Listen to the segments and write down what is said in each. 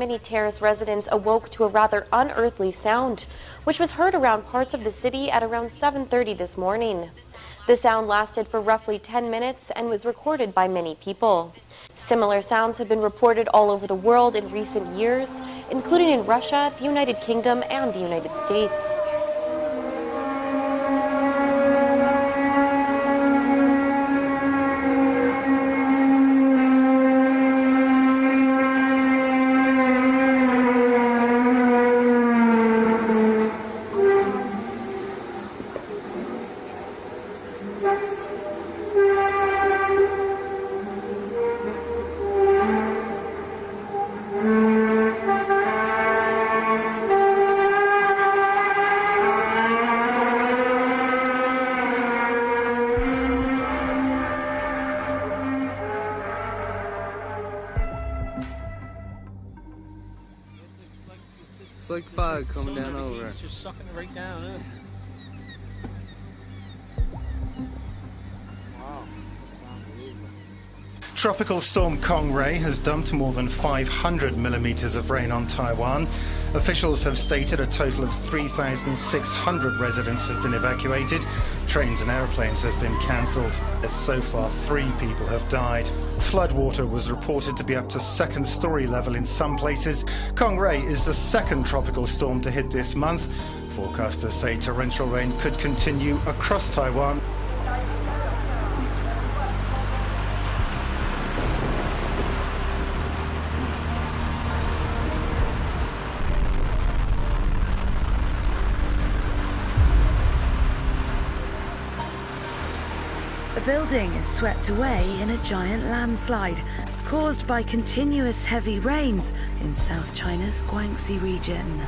many terrace residents awoke to a rather unearthly sound, which was heard around parts of the city at around 7:30 this morning. The sound lasted for roughly 10 minutes and was recorded by many people. Similar sounds have been reported all over the world in recent years, including in Russia, the United Kingdom, and the United States. It's like fog coming down over. It's just sucking it right down, huh? Wow, that's unbelievable. Tropical storm Kong-Ray has dumped more than 500 millimeters of rain on Taiwan. Officials have stated a total of 3,600 residents have been evacuated. Trains and airplanes have been cancelled. So far, 3 people have died. Floodwater was reported to be up to second-story level in some places. Kong-Ray is the second tropical storm to hit this month. Forecasters say torrential rain could continue across Taiwan. A building is swept away in a giant landslide caused by continuous heavy rains in South China's Guangxi region.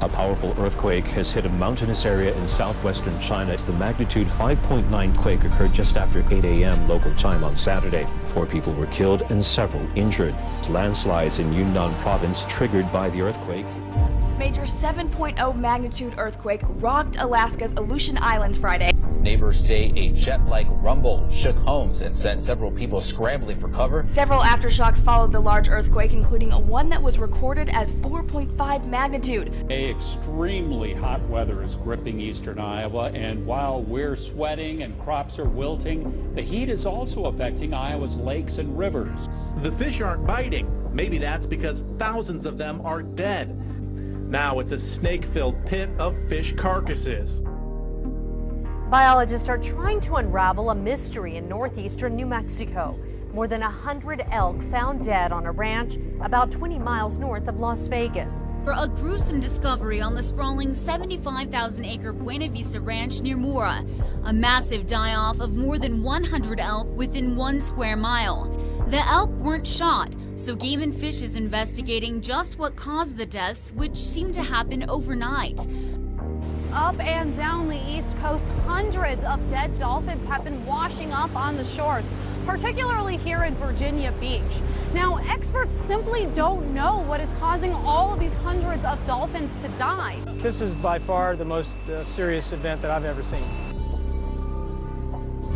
A powerful earthquake has hit a mountainous area in southwestern China. The magnitude 5.9 quake occurred just after 8 a.m. local time on Saturday. 4 people were killed and several injured. Landslides in Yunnan province triggered by the earthquake. Major 7.0 magnitude earthquake rocked Alaska's Aleutian Islands Friday. Neighbors say a jet-like rumble shook homes and sent several people scrambling for cover. Several aftershocks followed the large earthquake, including one that was recorded as 4.5 magnitude. Extremely hot weather is gripping eastern Iowa, and while we're sweating and crops are wilting, the heat is also affecting Iowa's lakes and rivers. The fish aren't biting. Maybe that's because thousands of them are dead. Now it's a snake-filled pit of fish carcasses. Biologists are trying to unravel a mystery in northeastern New Mexico. More than 100 elk found dead on a ranch about 20 miles north of Las Vegas. A gruesome discovery on the sprawling 75,000-acre Buena Vista Ranch near Mora. A massive die-off of more than 100 elk within 1 square mile. The elk weren't shot, so Game and Fish is investigating just what caused the deaths, which seemed to happen overnight. Up and down the East Coast, hundreds of dead dolphins have been washing up on the shores, particularly here in Virginia Beach. Now, experts simply don't know what is causing all of these hundreds of dolphins to die. This is by far the most serious event that I've ever seen.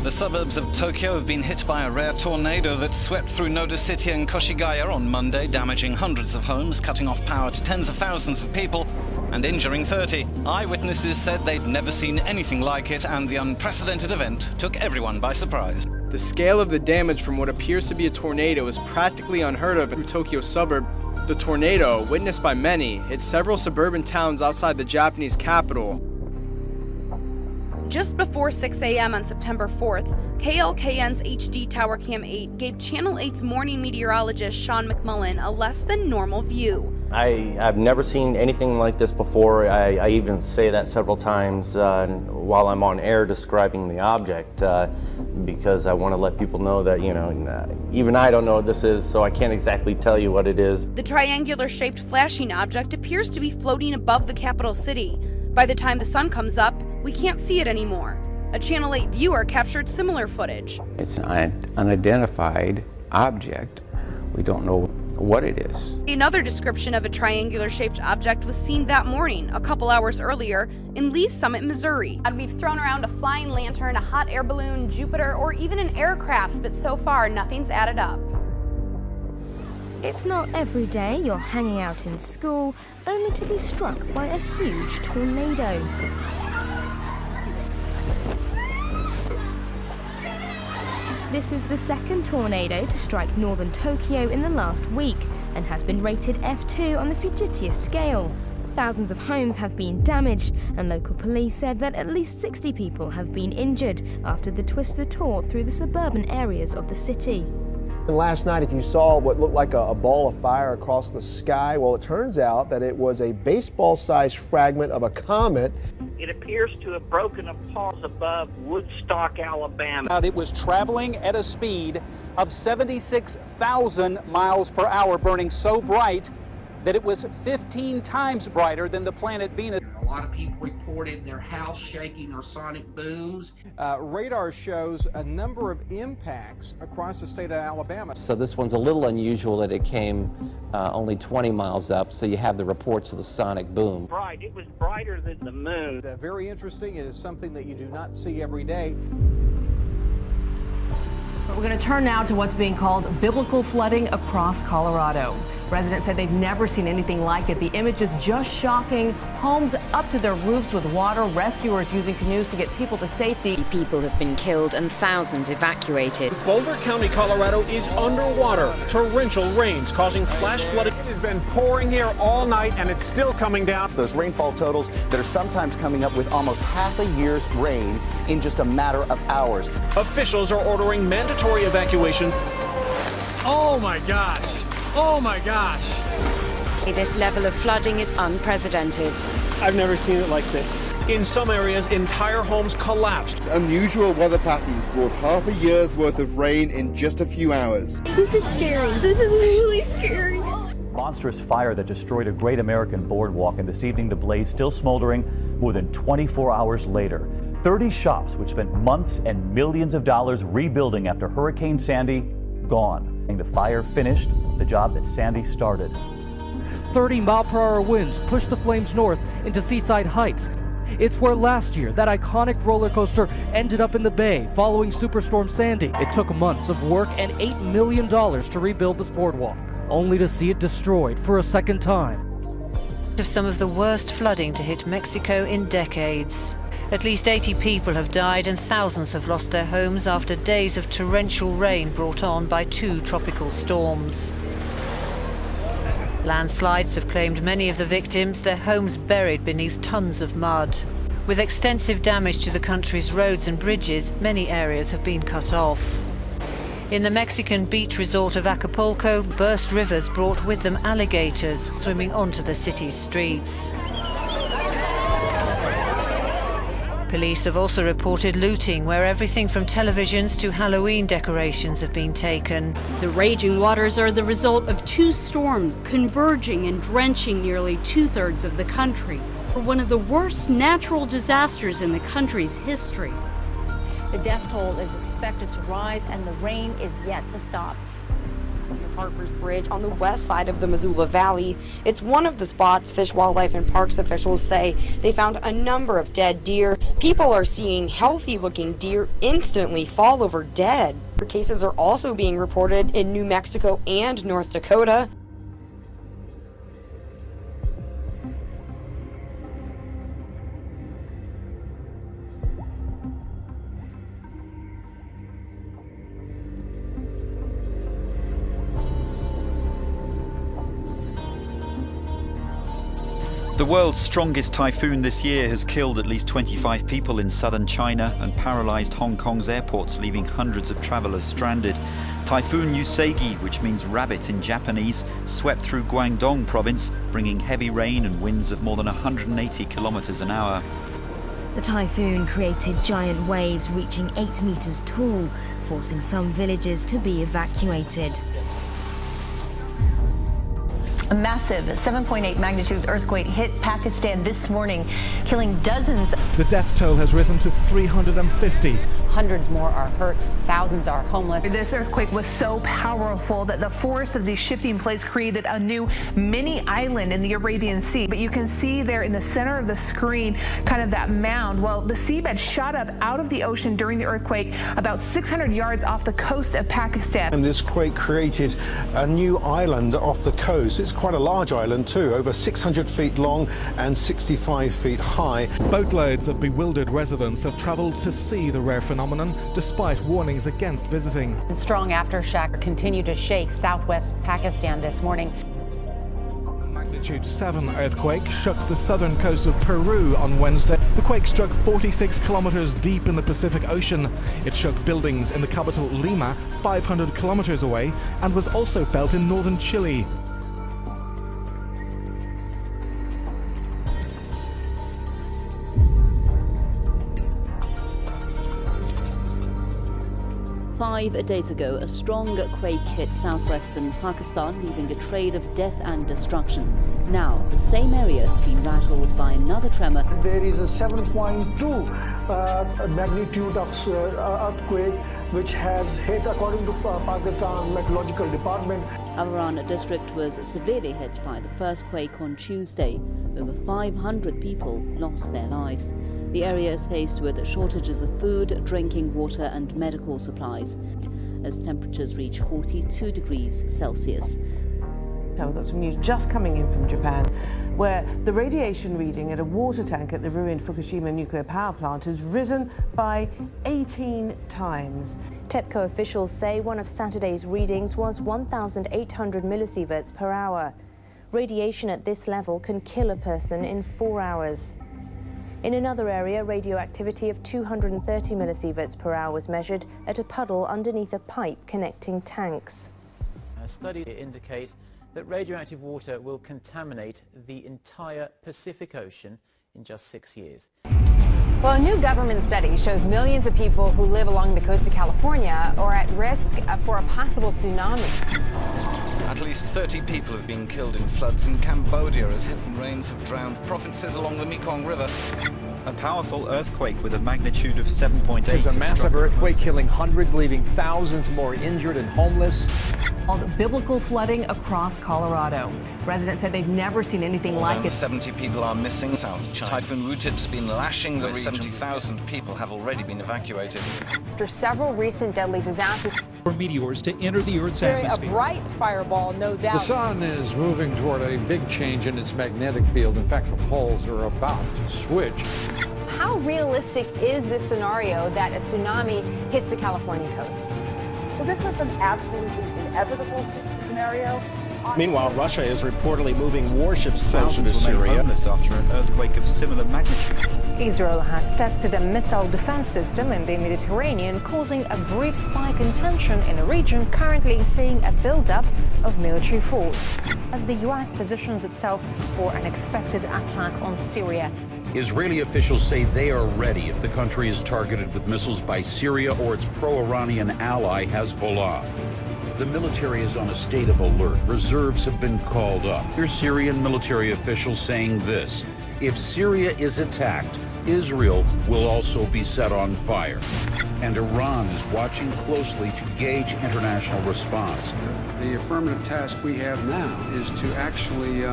The suburbs of Tokyo have been hit by a rare tornado that swept through Noda City and Koshigaya on Monday, damaging hundreds of homes, cutting off power to tens of thousands of people, and injuring 30. Eyewitnesses said they'd never seen anything like it, and the unprecedented event took everyone by surprise. The scale of the damage from what appears to be a tornado is practically unheard of in Tokyo suburb. The tornado, witnessed by many, hit several suburban towns outside the Japanese capital. Just before 6 a.m. on September 4th, KLKN's HD Tower Cam 8 gave Channel 8's morning meteorologist Sean McMullen a less than normal view. I've never seen anything like this before. I even say that several times while I'm on air describing the object because I want to let people know that, you know, even I don't know what this is, so I can't exactly tell you what it is. The triangular-shaped flashing object appears to be floating above the capital city. By the time the sun comes up, we can't see it anymore. A Channel 8 viewer captured similar footage. It's an unidentified object. We don't know what it is. Another description of a triangular-shaped object was seen that morning, a couple hours earlier, in Lee's Summit, Missouri. We've thrown around a flying lantern, a hot air balloon, Jupiter, or even an aircraft, but so far nothing's added up. It's not every day you're hanging out in school only to be struck by a huge tornado. This is the second tornado to strike northern Tokyo in the last week and has been rated F2 on the Fujitia scale. Thousands of homes have been damaged, and local police said that at least 60 people have been injured after the twister tore through the suburban areas of the city. And last night, if you saw what looked like a ball of fire across the sky, well, it turns out that it was a baseball-sized fragment of a comet. It appears to have broken apart above Woodstock, Alabama. It was traveling at a speed of 76,000 miles per hour, burning so bright that it was 15 times brighter than the planet Venus. A lot of people reported their house shaking or sonic booms. Radar shows a number of impacts across the state of Alabama. So this one's a little unusual that it came only 20 miles up, so you have the reports of the sonic boom. Right, it was brighter than the moon. Very interesting. It is something that you do not see every day. We're going to turn now to what's being called biblical flooding across Colorado. Residents said they've never seen anything like it. The image is just shocking. Homes up to their roofs with water, rescuers using canoes to get people to safety. People have been killed and thousands evacuated. Boulder County, Colorado is underwater. Torrential rains causing flash flooding. It has been pouring here all night and it's still coming down. Those rainfall totals that are sometimes coming up with almost half a year's rain in just a matter of hours. Officials are ordering mandatory evacuation. Oh my gosh. Oh my gosh. This level of flooding is unprecedented. I've never seen it like this. In some areas, entire homes collapsed. Unusual weather patterns brought half a year's worth of rain in just a few hours. This is scary. This is really scary. Monstrous fire that destroyed a great American boardwalk, and this evening the blaze still smoldering more than 24 hours later. 30 shops which spent months and millions of dollars rebuilding after Hurricane Sandy, gone. The fire finished the job that Sandy started. 30-mile-per-hour winds pushed the flames north into Seaside Heights. It's where last year that iconic roller coaster ended up in the bay following Superstorm Sandy. It took months of work and $8 million to rebuild this boardwalk, only to see it destroyed for a second time. Of some of the worst flooding to hit Mexico in decades. At least 80 people have died and thousands have lost their homes after days of torrential rain brought on by 2 tropical storms. Landslides have claimed many of the victims, their homes buried beneath tons of mud. With extensive damage to the country's roads and bridges, many areas have been cut off. In the Mexican beach resort of Acapulco, burst rivers brought with them alligators swimming onto the city's streets. Police have also reported looting, where everything from televisions to Halloween decorations have been taken. The raging waters are the result of 2 storms converging and drenching nearly 2/3 of the country. One of the worst natural disasters in the country's history. The death toll is expected to rise and the rain is yet to stop. Harper's Bridge on the west side of the Missoula Valley. It's one of the spots Fish, Wildlife, and Parks officials say they found a number of dead deer. People are seeing healthy-looking deer instantly fall over dead. Cases are also being reported in New Mexico and North Dakota. The world's strongest typhoon this year has killed at least 25 people in southern China and paralyzed Hong Kong's airports, leaving hundreds of travelers stranded. Typhoon Yusagi, which means rabbit in Japanese, swept through Guangdong province, bringing heavy rain and winds of more than 180 kilometers an hour. The typhoon created giant waves reaching 8 meters tall, forcing some villages to be evacuated. A massive 7.8 magnitude earthquake hit Pakistan this morning, killing dozens. The death toll has risen to 350, Hundreds more are hurt. Thousands are homeless. This earthquake was so powerful that the force of these shifting plates created a new mini island in the Arabian Sea. But you can see there in the center of the screen kind of that mound. Well, the seabed shot up out of the ocean during the earthquake about 600 yards off the coast of Pakistan. And this quake created a new island off the coast. It's quite a large island too, over 600 feet long and 65 feet high. Boatloads of bewildered residents have traveled to see the rare phenomenon despite warnings against visiting. Strong aftershock continue to shake southwest Pakistan this morning. Magnitude 7 earthquake shook the southern coast of Peru on Wednesday. The quake struck 46 kilometers deep in the Pacific Ocean. It shook buildings in the capital Lima, 500 kilometers away, and was also felt in northern Chile. Five days ago, a strong quake hit southwestern Pakistan, leaving a trail of death and destruction. Now, the same area has been rattled by another tremor. There is a 7.2 magnitude of earthquake which has hit, according to Pakistan Meteorological Department. Avaran district was severely hit by the first quake on Tuesday. Over 500 people lost their lives. The area is faced with shortages of food, drinking water and medical supplies as temperatures reach 42 degrees Celsius. We've got some news just coming in from Japan, where the radiation reading at a water tank at the ruined Fukushima nuclear power plant has risen by 18 times. TEPCO officials say one of Saturday's readings was 1,800 millisieverts per hour. Radiation at this level can kill a person in 4 hours. In another area, radioactivity of 230 millisieverts per hour was measured at a puddle underneath a pipe connecting tanks. Studies indicate that radioactive water will contaminate the entire Pacific Ocean in just 6 years. Well, a new government study shows millions of people who live along the coast of California are at risk for a possible tsunami. At least 30 people have been killed in floods in Cambodia as heavy rains have drowned provinces along the Mekong River. A powerful earthquake with a magnitude of 7.8. It is a massive earthquake killing hundreds, leaving thousands more injured and homeless. Called biblical flooding across Colorado. Residents said they've never seen anything like it. 70 people are missing. South China. Typhoon Wutip's been lashing the region. 70,000 people have already been evacuated. After several recent deadly disasters. For meteors to enter the Earth's During atmosphere. a bright fireball, no doubt. The sun is moving toward a big change in its magnetic field. In fact, the poles are about to switch. How realistic is this scenario that a tsunami hits the California coast? Well, this is an absolutely inevitable scenario. Meanwhile, Russia is reportedly moving warships closer to Thousands remain Syria. homeless after an earthquake of similar magnitude. Israel has tested a missile defense system in the Mediterranean, causing a brief spike in tension in a region currently seeing a buildup of military force, as the U.S. positions itself for an expected attack on Syria. Israeli officials say they are ready if the country is targeted with missiles by Syria or its pro-Iranian ally Hezbollah. The military is on a state of alert. Reserves have been called up. Here's Syrian military officials saying this: if Syria is attacked, Israel will also be set on fire. And Iran is watching closely to gauge international response. The affirmative task we have now is to actually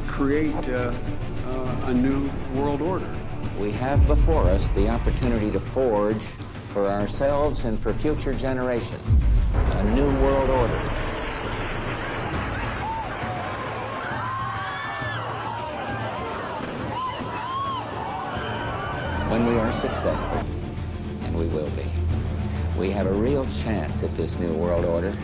create a new world order. We have before us the opportunity to forge for ourselves and for future generations a new world order. When we are successful, and we will be, we have a real chance at this new world order.